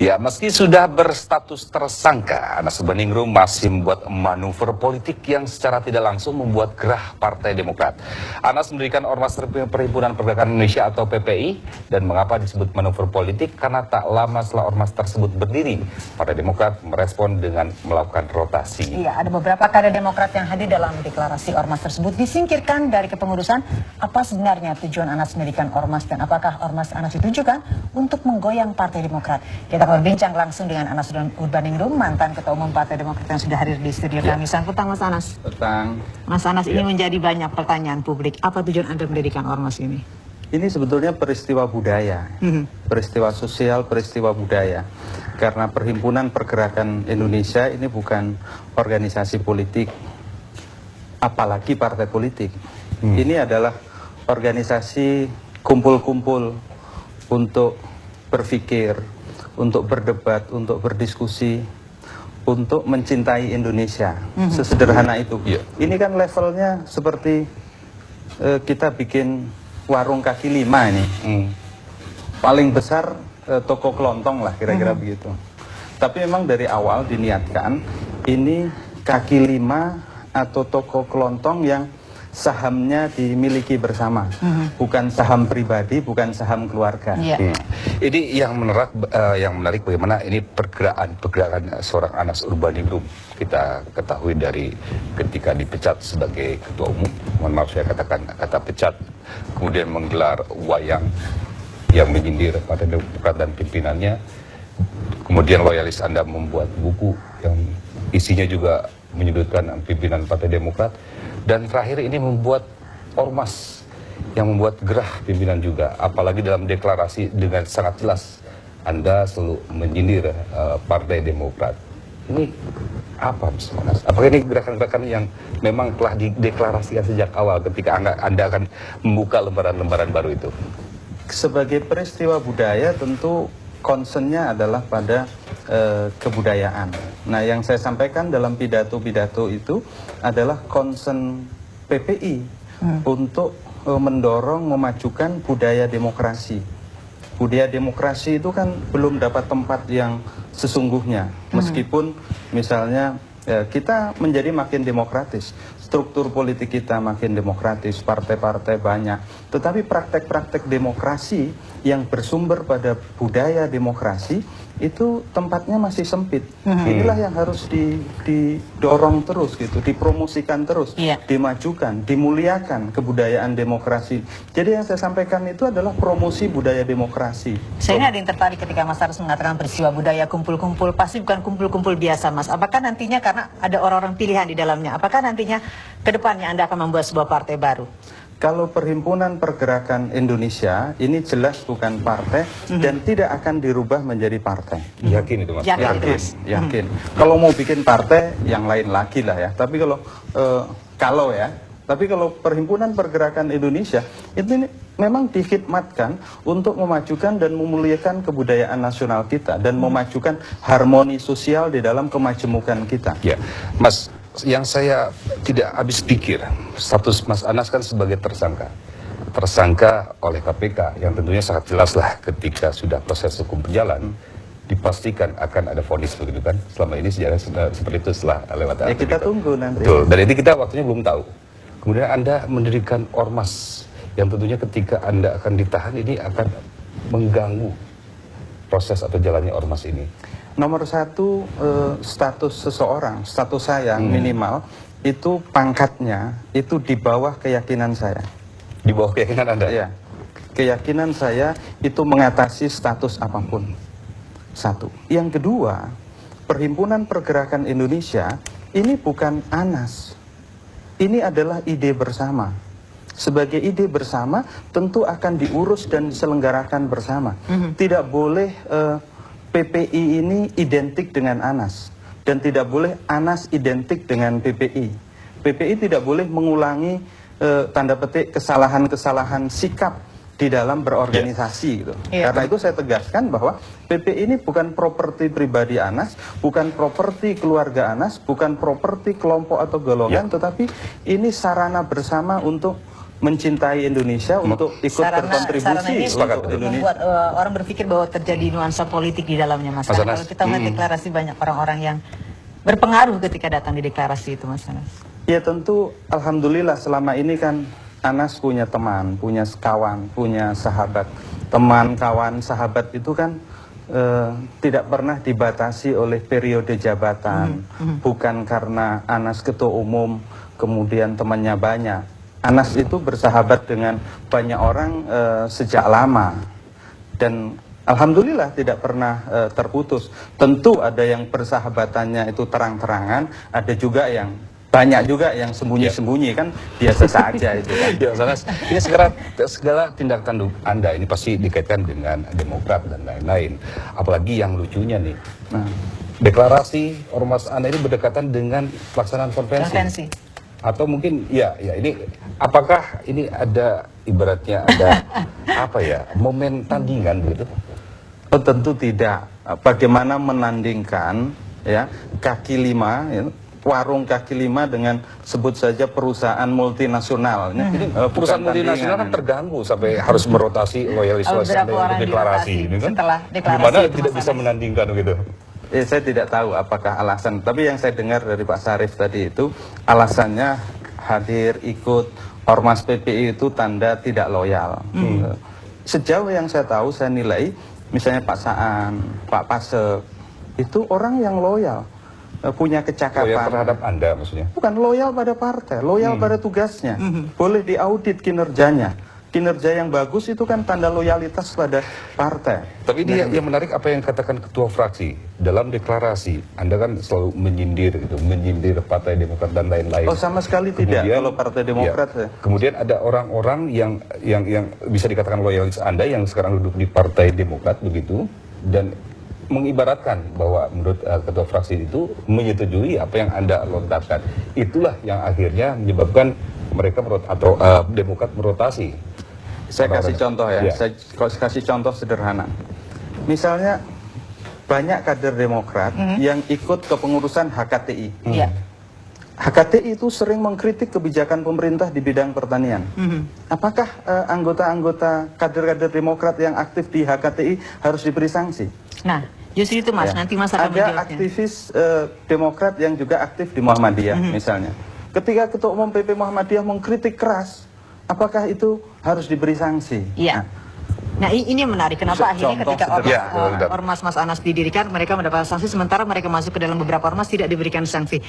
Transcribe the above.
Ya, meski sudah berstatus tersangka, Anas Urbaningrum masih membuat manuver politik yang secara tidak langsung membuat gerah Partai Demokrat. Anas mendirikan Ormas Perhimpunan Pergerakan Indonesia atau PPI, dan mengapa disebut manuver politik? Karena tak lama setelah Ormas tersebut berdiri, Partai Demokrat merespon dengan melakukan rotasi. Iya, ada beberapa kader Demokrat yang hadir dalam deklarasi Ormas tersebut disingkirkan dari kepengurusan. Apa sebenarnya tujuan Anas mendirikan Ormas dan apakah Ormas Anas ditujukan untuk menggoyang Partai Demokrat? Kita akan berbincang langsung dengan Anas Urbaningrum, mantan Ketua Umum Partai Demokrat yang sudah hadir di studio kami. Selamat petang, Mas Anas. Petang. Mas Anas, ini menjadi banyak pertanyaan publik. Apa tujuan Anda mendirikan Ormas ini? Ini sebetulnya peristiwa budaya, peristiwa sosial, peristiwa budaya. Karena Perhimpunan Pergerakan Indonesia ini bukan organisasi politik, apalagi partai politik. Ini adalah organisasi kumpul-kumpul untuk berpikir, untuk berdebat, untuk berdiskusi, untuk mencintai Indonesia. Sesederhana itu. Ini kan levelnya seperti kita bikin warung kaki lima ini. Paling besar toko kelontong lah, kira-kira begitu. Tapi memang dari awal diniatkan ini kaki lima atau toko kelontong yang sahamnya dimiliki bersama, bukan saham pribadi, bukan saham keluarga. Ini yang menarik bagaimana ini pergerakan seorang Anas Urbaningrum. Kita ketahui dari ketika dipecat sebagai ketua umum, mohon maaf saya katakan kata pecat, kemudian menggelar wayang yang menyindir Partai Demokrat dan pimpinannya. Kemudian loyalis Anda membuat buku yang isinya juga menyudutkan pimpinan Partai Demokrat. Dan terakhir ini membuat ormas yang membuat gerah pimpinan juga. Apalagi dalam deklarasi dengan sangat jelas Anda selalu menyindir Partai Demokrat. Ini apa, Mas Anas? Apakah ini gerakan-gerakan yang memang telah dideklarasikan sejak awal ketika Anda akan membuka lembaran-lembaran baru itu? Sebagai peristiwa budaya tentu concernnya adalah pada kebudayaan. Nah, yang saya sampaikan dalam pidato-pidato itu adalah concern PPI untuk mendorong, memajukan budaya demokrasi. Budaya demokrasi itu kan belum dapat tempat yang sesungguhnya. Meskipun misalnya kita menjadi makin demokratis, struktur politik kita makin demokratis, partai-partai banyak. Tetapi praktek-praktek demokrasi yang bersumber pada budaya demokrasi itu tempatnya masih sempit. Inilah yang harus didorong terus gitu, dipromosikan terus, dimajukan, dimuliakan kebudayaan demokrasi. Jadi yang saya sampaikan itu adalah promosi budaya demokrasi. Saya ada yang tertarik ketika Mas Anas mengatakan peristiwa budaya kumpul-kumpul, pasti bukan kumpul-kumpul biasa, Mas. Apakah nantinya karena ada orang-orang pilihan di dalamnya, apakah nantinya ke depannya Anda akan membuat sebuah partai baru? Kalau Perhimpunan Pergerakan Indonesia ini jelas bukan partai dan tidak akan dirubah menjadi partai. Yakin itu, Mas? Yakin. Kalau mau bikin partai yang lain lagi lah ya. Tapi kalau Perhimpunan Pergerakan Indonesia itu memang dikhidmatkan untuk memajukan dan memuliakan kebudayaan nasional kita dan memajukan harmoni sosial di dalam kemajemukan kita. Ya, Mas, yang saya tidak habis pikir, status Mas Anas kan sebagai tersangka oleh KPK, yang tentunya sangat jelas lah ketika sudah proses hukum berjalan, dipastikan akan ada vonis begitu kan. Selama ini sejarah seperti itu setelah lewat. Ya kita tunggu nanti. Betul, dan ini kita waktunya belum tahu. Kemudian Anda mendirikan ormas, yang tentunya ketika Anda akan ditahan ini akan mengganggu proses atau jalannya ormas ini. Nomor satu, status seseorang, status saya minimal, itu pangkatnya, itu di bawah keyakinan saya. Di bawah keyakinan Anda? Ya, keyakinan saya itu mengatasi status apapun. Satu. Yang kedua, Perhimpunan Pergerakan Indonesia, ini bukan Anas. Ini adalah ide bersama. Sebagai ide bersama, tentu akan diurus dan diselenggarakan bersama. Tidak boleh PPI ini identik dengan Anas, dan tidak boleh Anas identik dengan PPI. PPI tidak boleh mengulangi tanda petik kesalahan-kesalahan sikap di dalam berorganisasi gitu. Karena itu saya tegaskan bahwa PPI ini bukan properti pribadi Anas, bukan properti keluarga Anas, bukan properti kelompok atau golongan, tetapi ini sarana bersama untuk mencintai Indonesia untuk ikut sarana berkontribusi ini untuk Indonesia. membuat orang berpikir bahwa terjadi nuansa politik di dalamnya, Mas Anas. Kalau kita melihat deklarasi, banyak orang-orang yang berpengaruh ketika datang di deklarasi itu, Mas Anas. Ya tentu, alhamdulillah selama ini kan Anas punya teman, punya kawan, punya sahabat. Teman, kawan, sahabat itu kan tidak pernah dibatasi oleh periode jabatan. Bukan karena Anas ketua umum, kemudian temannya banyak. Anas itu bersahabat dengan banyak orang sejak lama. Dan alhamdulillah tidak pernah terputus. Tentu ada yang persahabatannya itu terang-terangan, ada juga yang banyak juga yang sembunyi-sembunyi, kan biasa saja itu kan. Ya, Mas Anas, ini segala tindak tanduk Anda ini pasti dikaitkan dengan Demokrat dan lain-lain. Apalagi yang lucunya nih, deklarasi Ormas Anda ini berdekatan dengan pelaksanaan konvensi. Atau mungkin ya ini apakah ini ada ibaratnya ada apa ya, momen tandingan begitu? Oh, tentu tidak. Bagaimana menandingkan ya kaki lima ya, warung kaki lima dengan sebut saja perusahaan multinasional. Ini perusahaan multinasional kan terganggu sampai harus merotasi loyalis untuk deklarasi ini kan. Gimana tidak bisa menandingkan gitu? Saya tidak tahu apakah alasan, tapi yang saya dengar dari Pak Sarif tadi itu alasannya hadir ikut Ormas PPI itu tanda tidak loyal. Sejauh yang saya tahu, saya nilai misalnya Pak Saan, Pak Pasek itu orang yang loyal, punya kecakapan. Loyal terhadap Anda maksudnya? Bukan loyal pada partai, loyal pada tugasnya. Boleh diaudit kinerjanya. Kinerja yang bagus itu kan tanda loyalitas pada partai. Tapi dia yang menarik apa yang katakan ketua fraksi dalam deklarasi. Anda kan selalu menyindir gitu, menyindir Partai Demokrat dan lain-lain. Oh, sama sekali tidak kalau Partai Demokrat. Ya, kemudian ada orang-orang yang bisa dikatakan loyalis Anda yang sekarang duduk di Partai Demokrat begitu, dan mengibaratkan bahwa menurut ketua fraksi itu menyetujui apa yang Anda lontarkan. Itulah yang akhirnya menyebabkan mereka atau Demokrat merotasi. Saya kasih contoh ya, saya kasih contoh sederhana. Misalnya banyak kader Demokrat yang ikut kepengurusan HKTI. HKTI itu sering mengkritik kebijakan pemerintah di bidang pertanian. Apakah anggota-anggota kader-kader Demokrat yang aktif di HKTI harus diberi sanksi? Nah, justru itu Mas, nanti Mas akan menjawabnya. Ada aktivis Demokrat yang juga aktif di Muhammadiyah misalnya. Ketika Ketua Umum PP Muhammadiyah mengkritik keras, apakah itu harus diberi sanksi? Iya. Nah, ini menarik. Kenapa akhirnya ketika Ormas Mas Anas didirikan, mereka mendapat sanksi, sementara mereka masuk ke dalam beberapa ormas tidak diberikan sanksi.